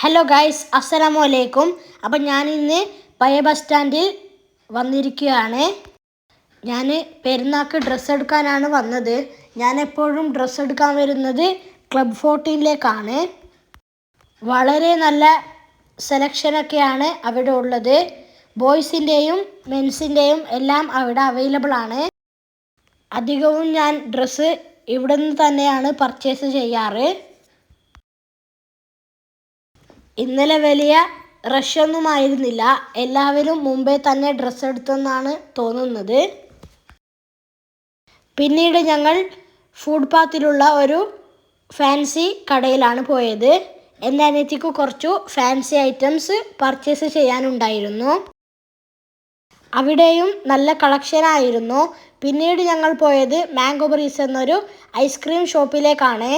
Hello guys, അസ്സലാമു അലൈക്കും. അപ്പം ഞാനിന്ന് പഴയ ബസ് സ്റ്റാൻഡിൽ വന്നിരിക്കുകയാണ്. ഞാൻ പെരുന്നാൾക്ക് ഡ്രസ്സ് എടുക്കാനാണ് വന്നത്. ഞാൻ എപ്പോഴും ഡ്രസ്സ് എടുക്കാൻ വരുന്നത് ക്ലബ് 14ലേക്കാണ്. വളരെ നല്ല സെലക്ഷനൊക്കെയാണ് അവിടെ ഉള്ളത്. ബോയ്സിൻ്റെയും മെൻസിൻ്റെയും എല്ലാം അവിടെ അവൈലബിൾ ആണ്. അധികവും ഞാൻ ഡ്രസ്സ് ഇവിടെ നിന്ന് തന്നെയാണ് പർച്ചേസ് ചെയ്യാറ്. ഇന്നലെ വലിയ റഷൊന്നും ആയിരുന്നില്ല. എല്ലാവരും മുമ്പേ തന്നെ ഡ്രസ്സ് എടുത്തെന്നാണ് തോന്നുന്നത്. പിന്നീട് ഞങ്ങൾ ഫുട്പാത്തിലുള്ള ഒരു ഫാൻസി കടയിലാണ് പോയത്. എൻ്റെ അനിയത്തിക്ക് കുറച്ചു ഫാൻസി ഐറ്റംസ് പർച്ചേസ് ചെയ്യാനുണ്ടായിരുന്നു. അവിടെയും നല്ല കളക്ഷനായിരുന്നു. പിന്നീട് ഞങ്ങൾ പോയത് മാംഗോ ബ്രീസ് എന്നൊരു ഐസ്ക്രീം ഷോപ്പിലേക്കാണ്.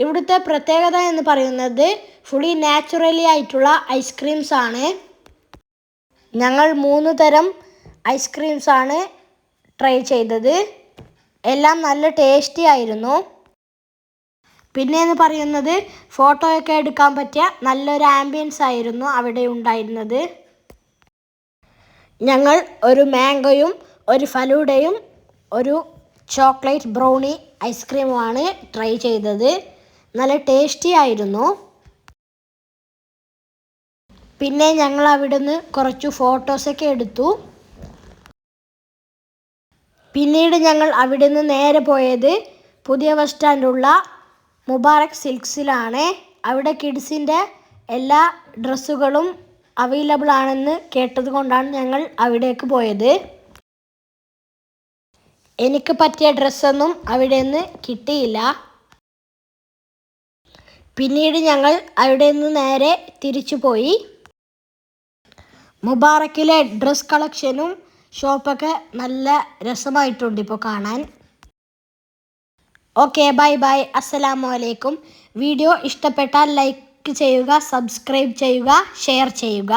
ഇവിടുത്തെ പ്രത്യേകത എന്ന് പറയുന്നത് ഫുള്ളി നാച്ചുറലി ആയിട്ടുള്ള ഐസ്ക്രീംസ് ആണ്. ഞങ്ങൾ 3 തരം ഐസ്ക്രീംസ് ആണ് ട്രൈ ചെയ്തത്. എല്ലാം നല്ല ടേസ്റ്റി ആയിരുന്നു. പിന്നെ എന്ന് പറയുന്നത് ഫോട്ടോയൊക്കെ എടുക്കാൻ പറ്റിയ നല്ലൊരു ആംബിയൻസ് ആയിരുന്നു അവിടെ ഉണ്ടായിരുന്നത്. ഞങ്ങൾ ഒരു മാംഗോയും ഒരു ഫലൂഡയും ഒരു ചോക്ലേറ്റ് ബ്രൗണി ഐസ്ക്രീമുമാണ് ട്രൈ ചെയ്തത്. നല്ല ടേസ്റ്റി ആയിരുന്നു. പിന്നെ ഞങ്ങൾ അവിടുന്ന് കുറച്ച് ഫോട്ടോസൊക്കെ എടുത്തു. പിന്നീട് ഞങ്ങൾ അവിടുന്ന് നേരെ പോയത് പുതിയ ബസ് സ്റ്റാൻഡുള്ള മുബാറക് സിൽക്സിലാണ്. അവിടെ കിഡ്സിൻ്റെ എല്ലാ ഡ്രസ്സുകളും അവൈലബിൾ ആണെന്ന് കേട്ടത് കൊണ്ടാണ് ഞങ്ങൾ അവിടേക്ക് പോയത്. എനിക്ക് പറ്റിയ ഡ്രസ്സൊന്നും അവിടെ നിന്ന് കിട്ടിയില്ല. പിന്നീട് ഞങ്ങൾ അവിടെ നിന്ന് നേരെ തിരിച്ചു പോയി. മുബാറക്കിലെ ഡ്രസ് കളക്ഷനും ഷോപ്പൊക്കെ നല്ല രസമായിട്ടുണ്ട് ഇപ്പോൾ കാണാൻ. ഓക്കെ, ബൈ ബൈ, അസ്സലാമു അലൈക്കും. വീഡിയോ ഇഷ്ടപ്പെട്ടാൽ ലൈക്ക് ചെയ്യുക, സബ്സ്ക്രൈബ് ചെയ്യുക, ഷെയർ ചെയ്യുക.